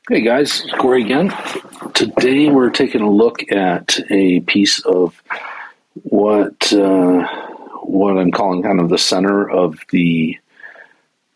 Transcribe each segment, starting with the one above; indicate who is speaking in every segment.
Speaker 1: Hey guys, it's Corey again. Today we're taking a look at a piece of what I'm calling kind of the center of the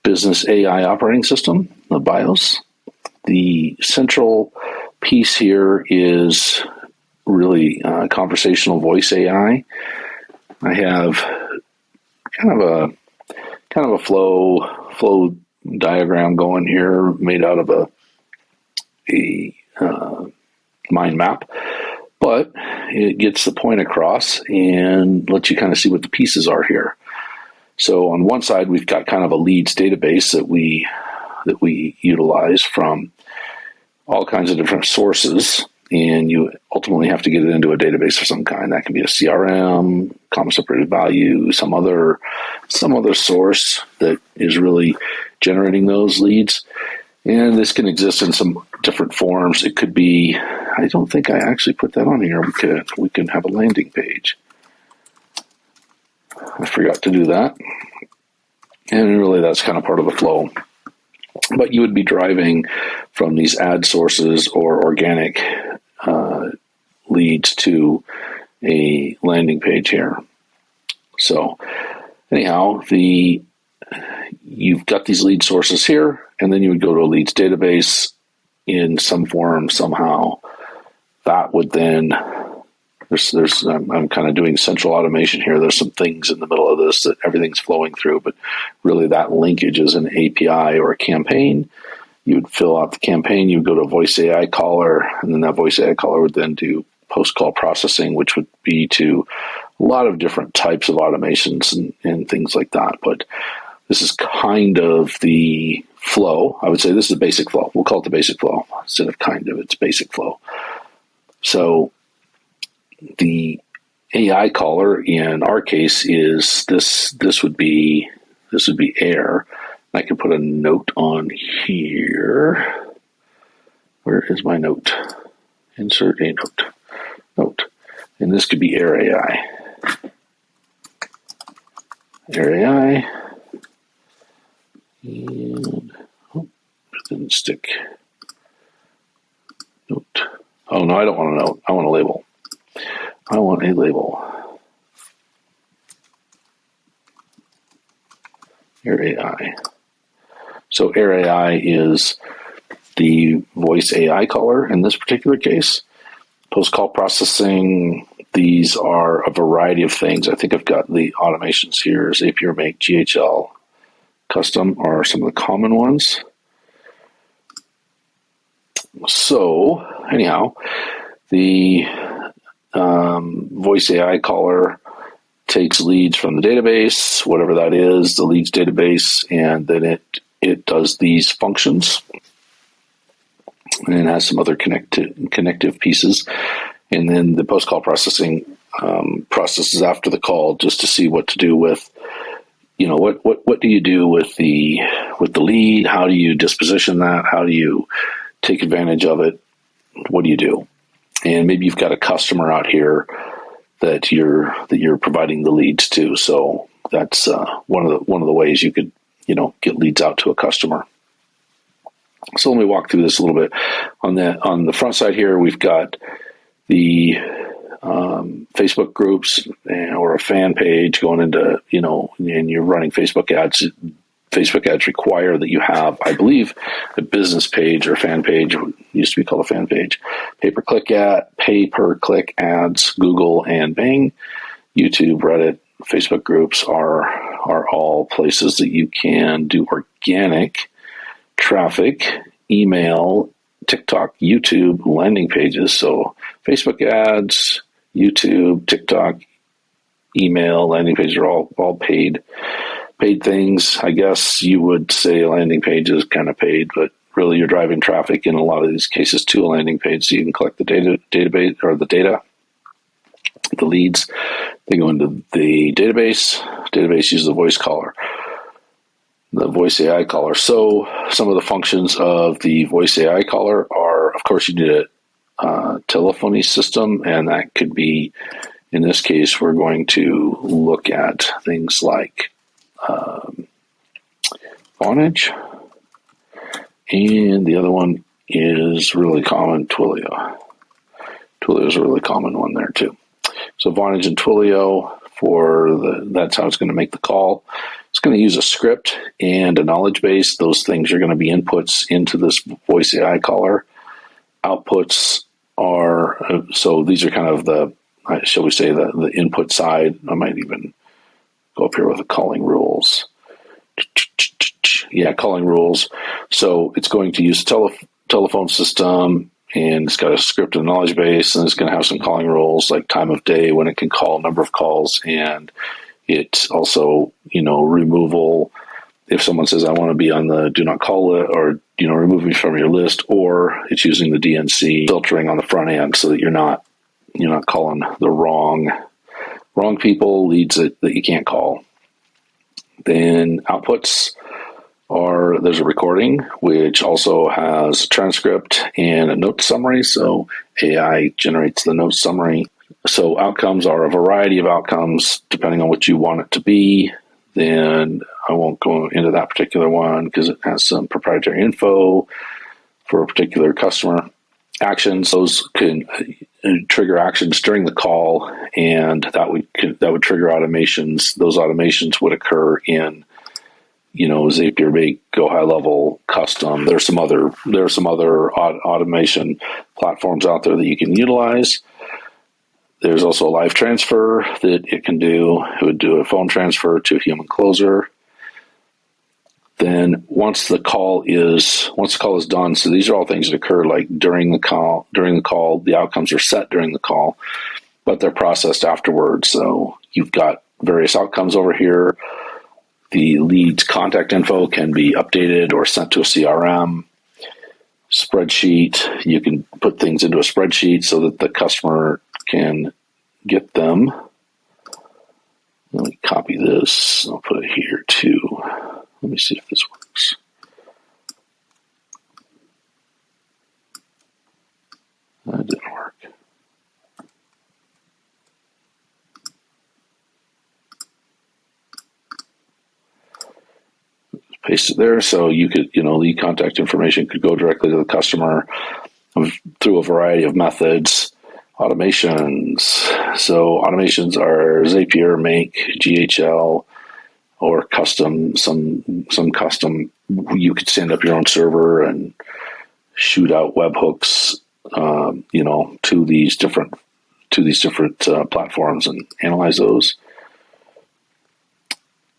Speaker 1: business AI operating system, the BIOS. The central piece here is really conversational voice AI. I have kind of a flow diagram going here, made out of a mind map, but it gets the point across and lets you kind of see what the pieces are here. So on one side, we've got kind of a leads database that we utilize from all kinds of different sources, and you ultimately have to get it into a database of some kind. That can be a CRM, comma separated value, some other source that is really generating those leads. And this can exist in some different forms. It could be, I don't think I actually put that on here. We can have a landing page. I forgot to do that. And really that's kind of part of the flow. But you would be driving from these ad sources or organic leads to a landing page here. So anyhow, you've got these lead sources here, and then you would go to a leads database in some form somehow. That would then, I'm kind of doing central automation here. There's some things in the middle of this that everything's flowing through, but really that linkage is an API or a campaign. You would fill out the campaign, you would go to a voice AI caller, and then that voice AI caller would then do post-call processing, which would be to a lot of different types of automations and things like that. But this is kind of the flow. I would say this is the basic flow. We'll call it the basic flow instead of kind of. It's basic flow. So the AI caller in our case is this. This would be Air. I can put a note on here. Where is my note? Insert a note. And this could be Air.ai. Air.ai. And it didn't stick. Note. Oh no, I don't want a note. I want a label. I want a label. Air.ai. So Air.ai is the voice AI caller in this particular case. Post-call processing, these are a variety of things. I think I've got the automations here. Zapier, Make, GHL, Custom are some of the common ones. So anyhow, the voice AI caller takes leads from the database, whatever that is, the leads database, and then it does these functions. And it has some other connective pieces. And then the post-call processing processes after the call just to see what to do with, what do you do with the lead? How do you disposition that? How do you take advantage of it? What do you do? And maybe you've got a customer out here that you're providing the leads to. So that's one of the ways you could get leads out to a customer. So let me walk through this a little bit. On the front side here, we've got the Facebook groups or a fan page going into, and you're running Facebook ads. Facebook ads require that you have, I believe, a business page or fan page. It used to be called a fan page. Pay-per-click ads, Google and Bing, YouTube, Reddit, Facebook groups are all places that you can do organic traffic, email, TikTok, YouTube, landing pages. So Facebook ads, YouTube, TikTok, email, landing pages are all paid things. I guess you would say a landing page is kind of paid, but really you're driving traffic in a lot of these cases to a landing page so you can collect the database or the data, the leads. They go into the database. Database uses the voice caller. The voice AI caller. So some of the functions of the voice AI caller are, of course, you need a telephony system, and that could be, in this case, we're going to look at things like Vonage, and the other one is really common. Twilio. Twilio is a really common one there too. So Vonage and Twilio that's how it's going to make the call. It's going to use a script and a knowledge base. Those things are going to be inputs into this voice AI caller. Outputs are, so these are kind of shall we say, the input side. I might even go up here with the calling rules. Yeah, calling rules. So it's going to use a telephone system, and it's got a script and knowledge base, and it's going to have some calling rules like time of day, when it can call, number of calls, and it's also, removal. If someone says, I want to be on the do not call it, or, remove me from your list, or it's using the DNC filtering on the front end so that you're not calling the wrong people, leads that you can't call. Then outputs are, there's a recording, which also has a transcript and a note summary. So AI generates the note summary. So outcomes are a variety of outcomes depending on what you want it to be. Then I won't go into that particular one because it has some proprietary info for a particular customer. Actions, those can trigger actions during the call, and that would trigger automations. Those automations would occur in, Zapier, Make, Go High Level, Custom. There are some other automation platforms out there that you can utilize. There's also a live transfer that it can do. It would do a phone transfer to a human closer. Then once the call is done, so these are all things that occur like during the call, the outcomes are set during the call, but they're processed afterwards. So you've got various outcomes over here. The lead's contact info can be updated or sent to a CRM. Spreadsheet, you can put things into a spreadsheet so that the customer can get them. Let me copy this. I'll put it here too. Let me see if this works. That didn't work. Paste it there. So you could, lead contact information could go directly to the customer through a variety of methods. Automations. So automations are Zapier, Make, GHL, or custom, some custom. You could stand up your own server and shoot out webhooks, to these different platforms and analyze those.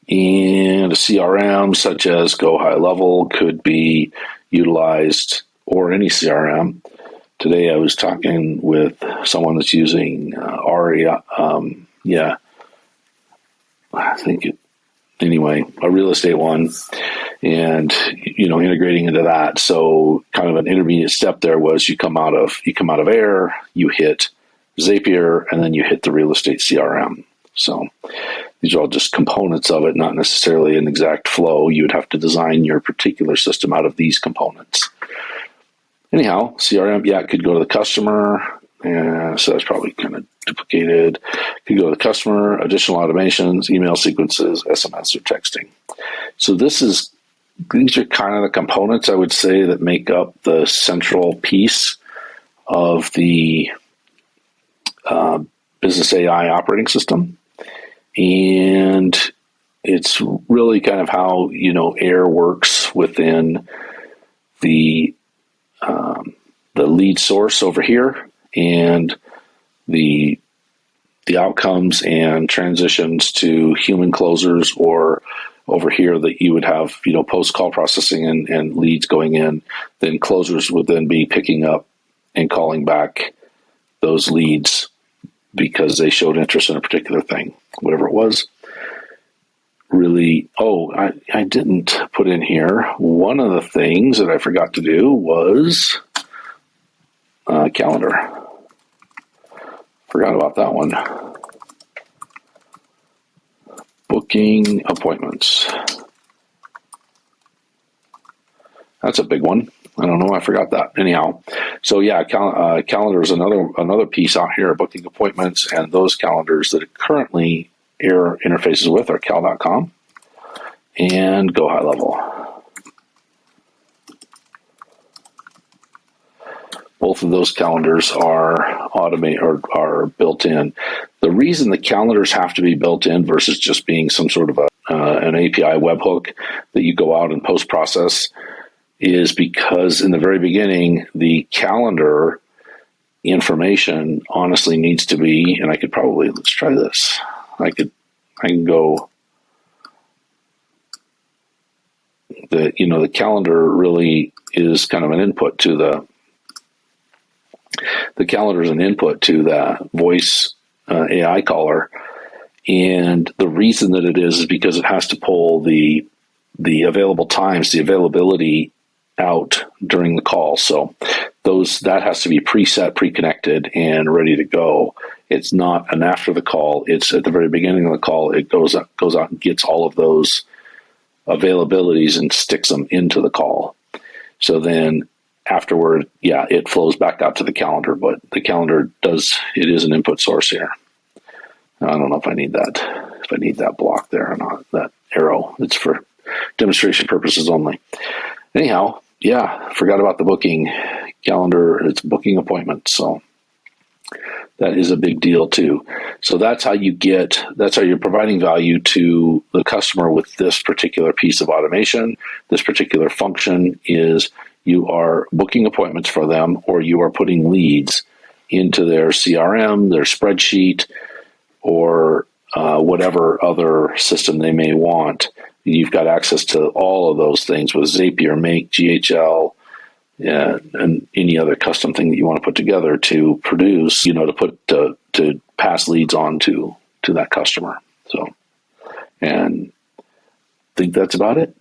Speaker 1: And a CRM such as Go High Level could be utilized, or any CRM. Today I was talking with someone that's using Aria. A real estate one, and integrating into that. So kind of an intermediate step there was you come out of Air, you hit Zapier, and then you hit the real estate CRM. So these are all just components of it, not necessarily an exact flow. You would have to design your particular system out of these components. Anyhow, CRM, it could go to the customer. So that's probably kind of duplicated. Could go to the customer, additional automations, email sequences, SMS, or texting. So these are kind of the components, I would say, that make up the central piece of the business AI operating system. And it's really kind of how, Air works within the lead source over here, and the outcomes and transitions to human closers, or over here that you would have, post-call processing and leads going in. Then closers would then be picking up and calling back those leads because they showed interest in a particular thing, whatever it was. Really, I didn't put in here. One of the things that I forgot to do was calendar. Forgot about that one. Booking appointments. That's a big one. I don't know. I forgot that. Anyhow, so calendar is another piece out here. Booking appointments, and those calendars that currently Air interfaces with are cal.com and Go High Level. Both of those calendars are are built in. The reason the calendars have to be built in versus just being some sort of an API webhook that you go out and post-process is because in the very beginning, the calendar information honestly needs to be, and let's try this. I can go, the calendar really is kind of an input to the calendar is an input to the voice AI caller. And the reason that it is because it has to pull the available times, the availability out during the call. So that has to be preset, pre-connected, and ready to go. It's not an after the call. It's at the very beginning of the call. It goes out and gets all of those availabilities and sticks them into the call. So then afterward, it flows back out to the calendar, but the calendar it is an input source here. I don't know if I need that block there or not, that arrow. It's for demonstration purposes only. Anyhow, forgot about the booking calendar. It's booking appointments. So that is a big deal too. So that's how you're providing value to the customer with this particular piece of automation. This particular function is you are booking appointments for them, or you are putting leads into their CRM, their spreadsheet, or whatever other system they may want. You've got access to all of those things with Zapier, Make, GHL, and any other custom thing that you want to put together to produce, to pass leads on to that customer. So, and I think that's about it.